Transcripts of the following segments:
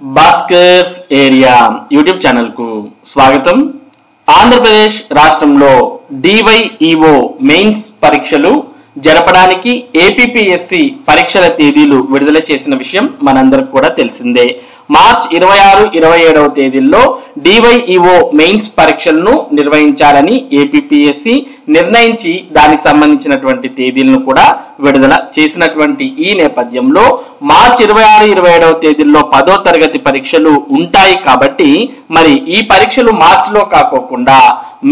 Bhaskar's area YouTube channel కు స్వాగతం. ఆంధ్రప్రదేశ్ రాష్ట్రంలో డివైఈఓ మెయిన్స్ పరీక్షలు జరపడానికి ఏపీపీఎస్సీ పరీక్షల తేదీలు విడుదల చేసిన విషయం మనందరికి కూడా తెలిసిందే. మార్చ్ 26, 27వ తేదీల్లో డివైఈఓ మెయిన్స్ పరీక్షలను నిర్వహించాలని ఏపీపీఎస్సీ నిర్ణయించి దానికి సంబంధించినటువంటి తేదీలను కూడా విడుదల చేసినటువంటి ఈ నేపథ్యంలో మార్చ్ 26, 27వ తేదీల్లో 10వ తరగతి పరీక్షలు ఉంటాయి. కాబట్టి మరి ఈ పరీక్షలు మార్చిలో కాకోకుండా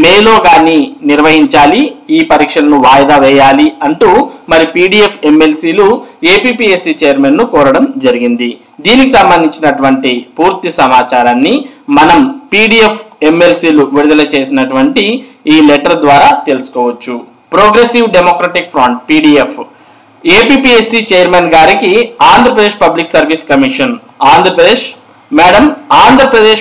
మేలో గాని నిర్వహించాలి, ఈ పరీక్షలను వాయిదా వేయాలి అంటూ మరి పీడీఎఫ్ ఎమ్మెల్సీలు ఏపీపీఎస్సీ చైర్మన్ ను కోరడం జరిగింది. దీనికి సంబంధించినటువంటి పూర్తి సమాచారాన్ని మనం పీడీఎఫ్ ఎమ్మెల్సీలు విడుదల చేసినటువంటి ఈ లెటర్ ద్వారా తెలుసుకోవచ్చు. Progressive Democratic Front PDF APPSC chairman గారికి Andhra Pradesh Public Service Commission Andhra Pradesh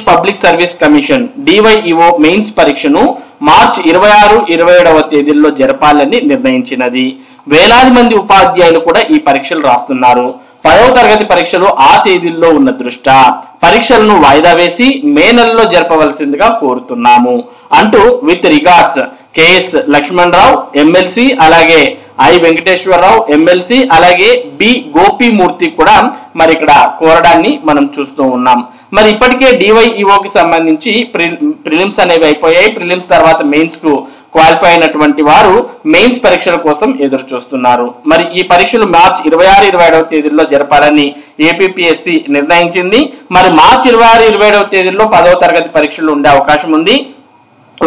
Public Service Commission DYEO mains పరీక్షను మార్చి 26, 27వ తేదీల్లో జరపాలని నిర్ణయించినది. వేలాది మంది ఉపాధ్యాయులు కూడా ఈ పరీక్షలు రాస్తున్నారు. 10వ తరగతి పరీక్షలు ఆ తేదీల్లో ఉన్న దృష్ట్యా పరీక్షలను వాయిదా వేసి మే నెలలో జరపవలసిందిగా కోరుతున్నాము అంటూ with regards K S Lakshman Rao MLC, అలాగే ఐ వెంకటేశ్వరరావు ఎమ్మెల్సీ, అలాగే బి గోపీమూర్తి కూడా మరి ఇక్కడ కోరడాన్ని మనం చూస్తూ ఉన్నాం. మరి ఇప్పటికే డివైఈఓకి సంబంధించి ప్రిలిమ్స్ అనేవి అయిపోయాయి. ప్రిలిమ్స్ తర్వాత మెయిన్స్ కు క్వాలిఫై అయినటువంటి వారు మెయిన్స్ పరీక్షల కోసం ఎదురు చూస్తున్నారు. మరి ఈ పరీక్షలు మార్చి 26, 27వ తేదీల్లో జరపాలని ఏపీపీఎస్సీ నిర్ణయించింది. మరి మార్చి 26, 27వ తేదీల్లో 10వ తరగతి పరీక్షలు ఉండే అవకాశం ఉంది.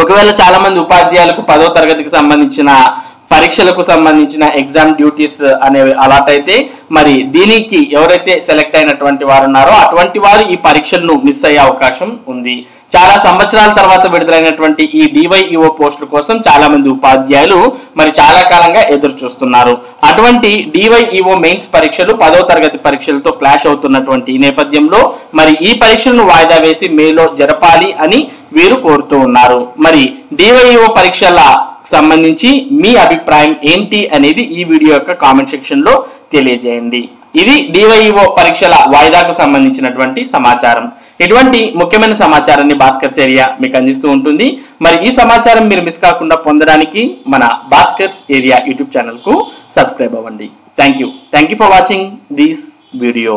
ఒకవేళ చాలా మంది ఉపాధ్యాయులకు 10వ తరగతికి సంబంధించిన పరీక్షలకు సంబంధించిన ఎగ్జామ్ డ్యూటీస్ అనేవి అలాట్ అయితే మరి దీనికి ఎవరైతే సెలెక్ట్ అయినటువంటి వారు ఉన్నారో అటువంటి వారు ఈ పరీక్షలను మిస్ అయ్యే అవకాశం ఉంది. చాలా సంవత్సరాల తర్వాత విడుదలైనటువంటి ఈ డివైఈఓ పోస్టుల కోసం చాలా మంది ఉపాధ్యాయులు మరి చాలా కాలంగా ఎదురు చూస్తున్నారు. అటువంటి డివైఈఓ మెయిన్స్ పరీక్షలు 10వ తరగతి పరీక్షలతో క్లాష్ అవుతున్నటువంటి ఈ నేపథ్యంలో మరి ఈ పరీక్షలను వాయిదా వేసి మేలో జరపాలి అని వీరు కోరుతూ ఉన్నారు. మరి డివైఈఓ పరీక్షల సంబంధించి మీ అభిప్రాయం ఏంటి అనేది ఈ వీడియో యొక్క కామెంట్ సెక్షన్ లో తెలియజేయండి. ఇది డివైఈఓ పరీక్షల వాయిదాకు సంబంధించినటువంటి సమాచారం. ఇటువంటి ముఖ్యమైన సమాచారాన్ని భాస్కర్స్ ఏరియా మీకు అందిస్తూ ఉంటుంది. మరి ఈ సమాచారం మీరు మిస్ కాకుండా పొందడానికి మన భాస్కర్స్ ఏరియా యూట్యూబ్ ఛానల్ కు సబ్స్క్రైబ్ అవ్వండి. Thank you for watching this video.